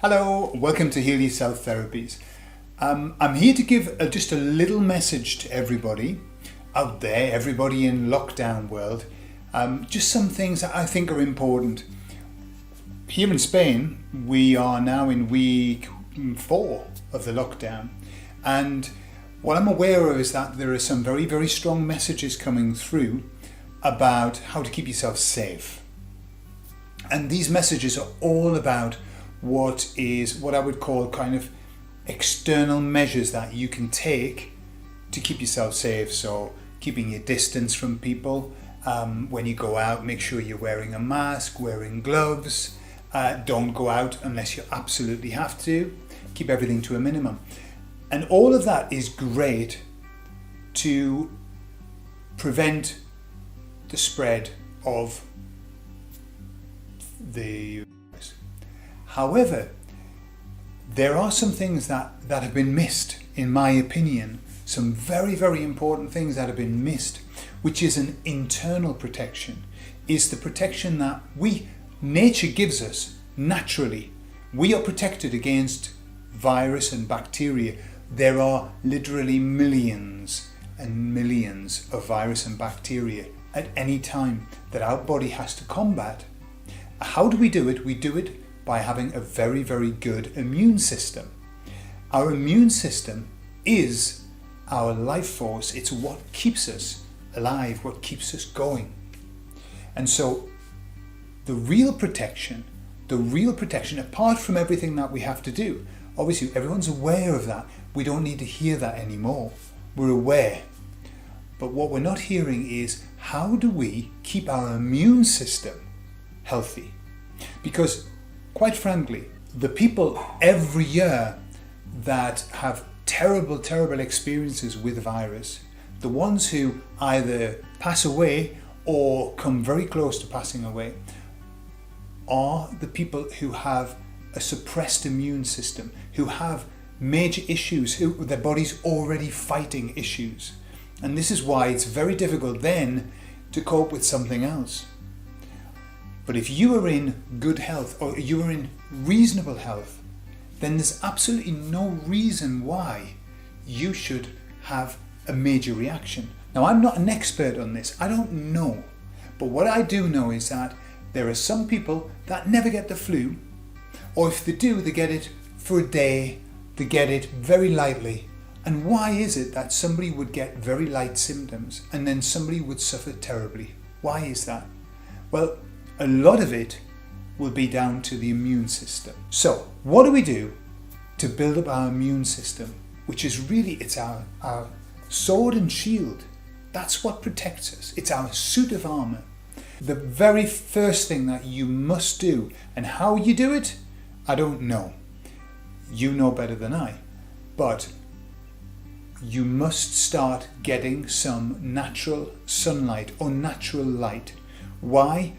Hello, welcome to Heal Yourself Therapies. I'm here to give just a little message to everybody out there, everybody in lockdown world. Just some things that I think are important. Here in Spain, we are now in week 4 of the lockdown, and what I'm aware of is that there are some very, very strong messages coming through about how to keep yourself safe. And these messages are all about what I would call kind of external measures that you can take to keep yourself safe. So keeping your distance from people, when you go out, make sure you're wearing a mask, wearing gloves, don't go out unless you absolutely have to, keep everything to a minimum. And all of that is great to prevent the spread of the virus. However, there are some things that have been missed, in my opinion, some very, very important things that have been missed, which is an internal protection, is the protection that nature gives us naturally. We are protected against virus and bacteria. There are literally millions and millions of virus and bacteria at any time that our body has to combat. How do we do it? We do it by having a very, very good immune system. Our immune system is our life force. It's what keeps us alive, what keeps us going. And so the real protection, apart from everything that we have to do, obviously everyone's aware of that. We don't need to hear that anymore. We're aware. But what we're not hearing is, how do we keep our immune system healthy? Because quite frankly, the people every year that have terrible, terrible experiences with the virus, the ones who either pass away or come very close to passing away, are the people who have a suppressed immune system, who have major issues, who their body's already fighting issues. And this is why it's very difficult then to cope with something else. But if you are in good health, or you are in reasonable health, then there's absolutely no reason why you should have a major reaction. Now, I'm not an expert on this. I don't know. But what I do know is that there are some people that never get the flu, or if they do, they get it for a day, they get it very lightly. And why is it that somebody would get very light symptoms and then somebody would suffer terribly? Why is that? Well, a lot of it will be down to the immune system. So what do we do to build up our immune system, which is really, it's our sword and shield. That's what protects us. It's our suit of armor. The very first thing that you must do, and how you do it, I don't know. You know better than I. But you must start getting some natural sunlight or natural light. Why?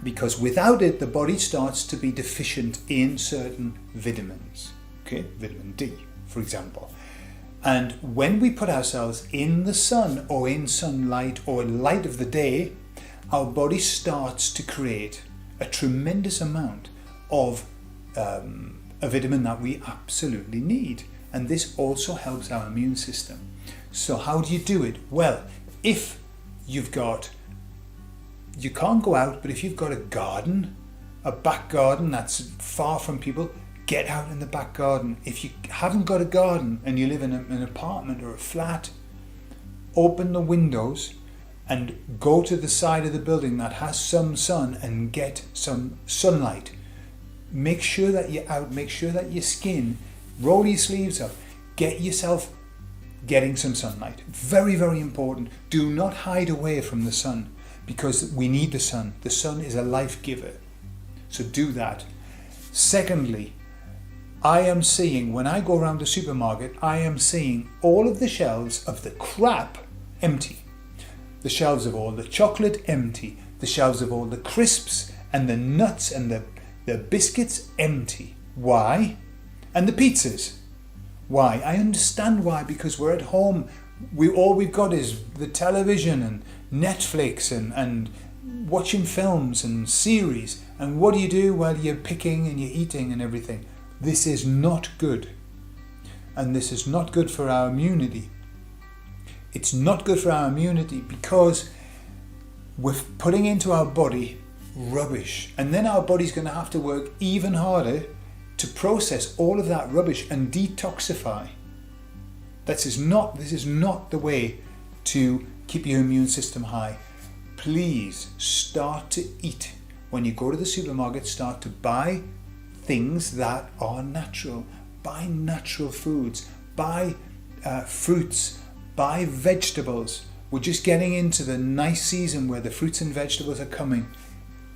Because without it, the body starts to be deficient in certain vitamins. Okay, vitamin D, for example. And when we put ourselves in the sun or in sunlight or light of the day, our body starts to create a tremendous amount of a vitamin that we absolutely need. And this also helps our immune system. So how do you do it? Well, if you can't go out, but if you've got a garden, a back garden that's far from people, get out in the back garden. If you haven't got a garden and you live in an apartment or a flat, open the windows and go to the side of the building that has some sun and get some sunlight. Make sure that you're out, make sure that your skin, roll your sleeves up, get yourself getting some sunlight. Very, very important. Do not hide away from the sun, because we need the sun. The sun is a life giver. So do that. Secondly, I am seeing, when I go around the supermarket, I am seeing all of the shelves of the crap empty. The shelves of all the chocolate empty. The shelves of all the crisps and the nuts and the biscuits empty. Why? And the pizzas. Why? I understand why, because we're at home. All we've got is the television and Netflix and watching films and series. And what do you do while you're picking and you're eating and everything? This is not good. And this is not good for our immunity. It's not good for our immunity because we're putting into our body rubbish. And then our body's going to have to work even harder to process all of that rubbish and detoxify. This is not the way to keep your immune system high. Please start to eat. When you go to the supermarket, start to buy things that are natural. Buy natural foods. Buy fruits. Buy vegetables. We're just getting into the nice season where the fruits and vegetables are coming.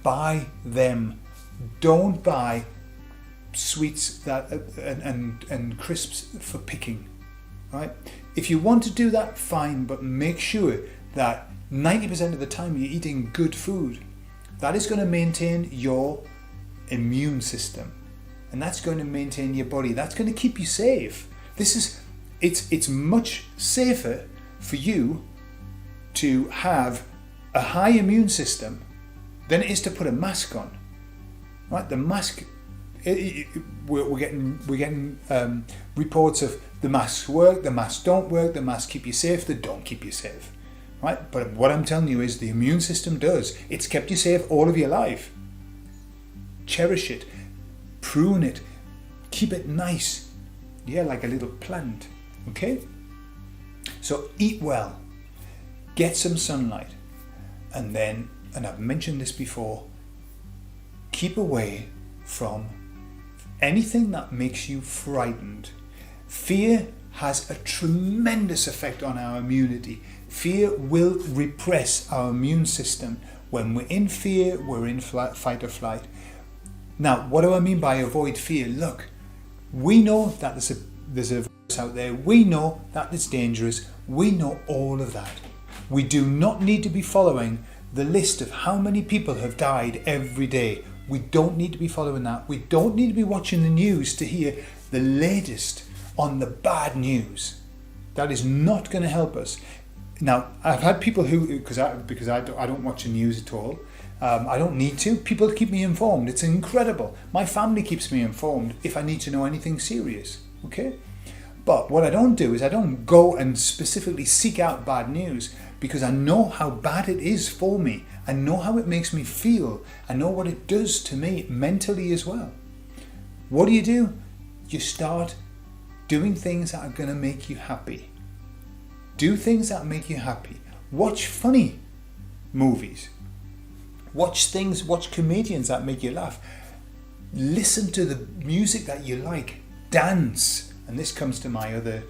Buy them. Don't buy sweets that and crisps for picking. Right? If you want to do that, fine, but make sure that 90% of the time you're eating good food. That is going to maintain your immune system, and that's going to maintain your body. That's going to keep you safe. It's much safer for you to have a high immune system than it is to put a mask on. Right? The mask. We're getting reports of the masks work, the masks don't work, the masks keep you safe, they don't keep you safe. Right? But what I'm telling you is the immune system does. It's kept you safe all of your life. Cherish it, prune it, keep it nice. Yeah, like a little plant. Okay? So eat well, get some sunlight, and then, and I've mentioned this before, keep away from anything that makes you frightened. Fear has a tremendous effect on our immunity. Fear will repress our immune system. When we're in fear, we're in fight or flight. Now, what do I mean by avoid fear? Look, we know that there's a virus out there. We know that it's dangerous. We know all of that. We do not need to be following the list of how many people have died every day. We don't need to be following that. We don't need to be watching the news to hear the latest on the bad news. That is not going to help us. Now, I've had people who, because I don't watch the news at all. I don't need to. People keep me informed. It's incredible. My family keeps me informed if I need to know anything serious. Okay? But what I don't do is I don't go and specifically seek out bad news, because I know how bad it is for me. I know how it makes me feel. I know what it does to me mentally as well. What do? You start doing things that are going to make you happy. Do things that make you happy. Watch funny movies. Watch comedians that make you laugh. Listen to the music that you like. Dance. And this comes to my other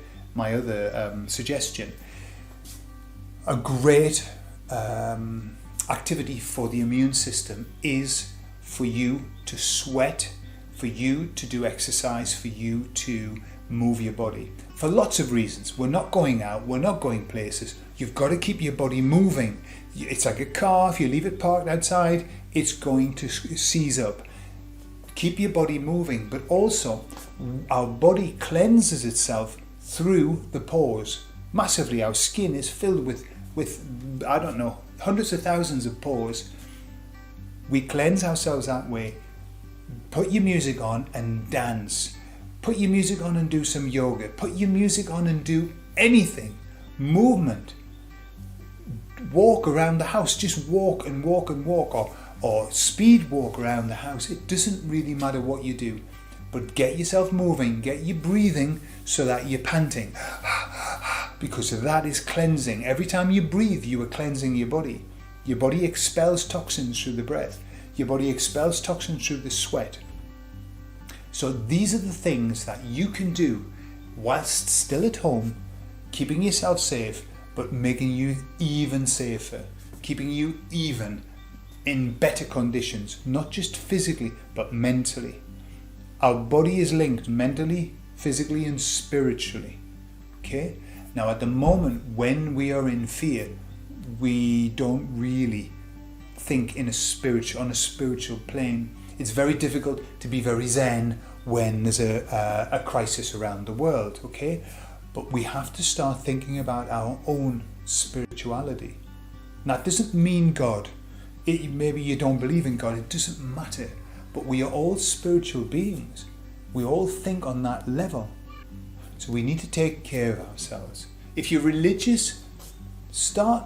suggestion. A great activity for the immune system is for you to sweat, for you to do exercise, for you to move your body. For lots of reasons. We're not going out, we're not going places. You've got to keep your body moving. It's like a car. If you leave it parked outside, it's going to seize up. Keep your body moving, but also our body cleanses itself through the pores massively. Our skin is filled with I don't know, hundreds of thousands of pores. We cleanse ourselves that way. Put your music on and dance. Put your music on and do some yoga. Put your music on and do anything. Movement. Walk around the house. Just walk and walk and walk, or speed walk around the house. It doesn't really matter what you do, but get yourself moving, get you breathing so that you're panting, because that is cleansing. Every time you breathe, you are cleansing your body. Your body expels toxins through the breath. Your body expels toxins through the sweat. So these are the things that you can do whilst still at home, keeping yourself safe, but making you even safer, keeping you even in better conditions, not just physically, but mentally. Our body is linked mentally, physically, and spiritually. Okay? Now, at the moment when we are in fear, we don't really think on a spiritual plane. It's very difficult to be very zen when there's a crisis around the world. Okay? But we have to start thinking about our own spirituality. That doesn't mean God. maybe you don't believe in God, it doesn't matter. But we are all spiritual beings. We all think on that level. So we need to take care of ourselves. If you're religious, start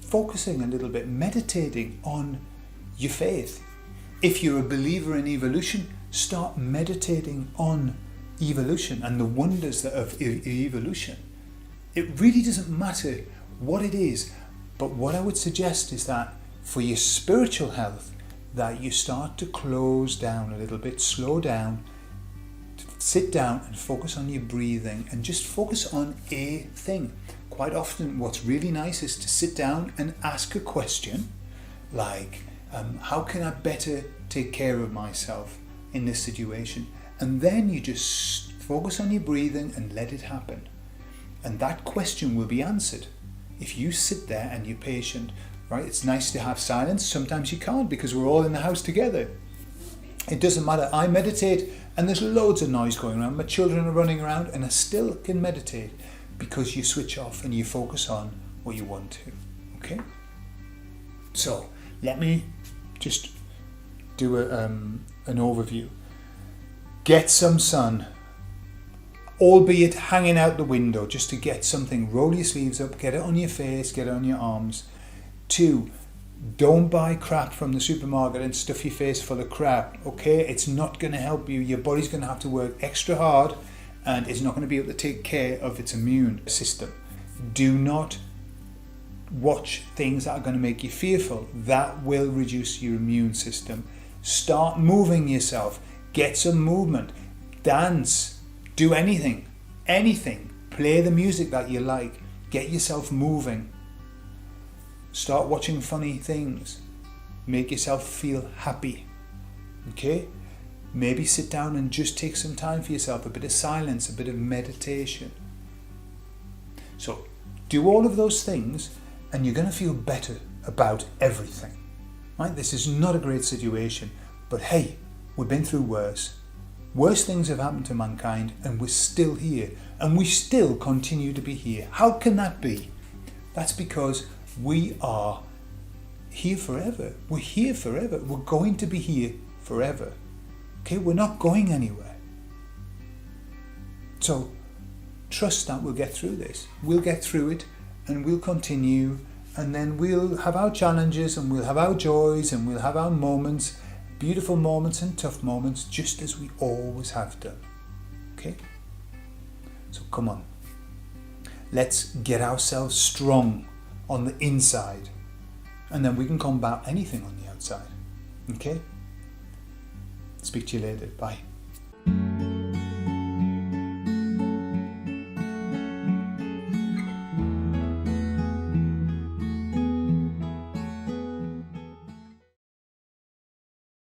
focusing a little bit, meditating on your faith. If you're a believer in evolution, start meditating on evolution and the wonders of evolution. It really doesn't matter what it is, but what I would suggest is that for your spiritual health, that you start to close down a little bit, slow down, sit down and focus on your breathing and just focus on a thing. Quite often what's really nice is to sit down and ask a question like, how can I better take care of myself in this situation? And then you just focus on your breathing and let it happen. And that question will be answered if you sit there and you're patient, right? It's nice to have silence. Sometimes you can't because we're all in the house together. It doesn't matter. I meditate and there's loads of noise going around. My children are running around and I still can meditate because you switch off and you focus on what you want to. Okay? So let me just do an overview. Get some sun, albeit hanging out the window, just to get something. Roll your sleeves up, get it on your face, get it on your arms. 2, don't buy crap from the supermarket and stuff your face full of crap, okay? It's not going to help you. Your body's going to have to work extra hard and it's not going to be able to take care of its immune system. Do not watch things that are going to make you fearful. That will reduce your immune system. Start moving yourself. Get some movement. Dance. Do anything. Play the music that you like. Get yourself moving. Start watching funny things. Make yourself feel happy. Okay? Maybe sit down and just take some time for yourself. A bit of silence, a bit of meditation. So, do all of those things and you're going to feel better about everything. Right? This is not a great situation, but hey, we've been through worse. Worse things have happened to mankind and we're still here and we still continue to be here. How can that be? That's because we are here forever. We're here forever. We're going to be here forever. Okay, we're not going anywhere. So trust that we'll get through this. We'll get through it and we'll continue, and then we'll have our challenges and we'll have our joys and we'll have our moments, beautiful moments and tough moments, just as we always have done. Okay? So come on. Let's get ourselves strong on the inside and then we can combat anything on the outside. Okay? Speak to you later. Bye.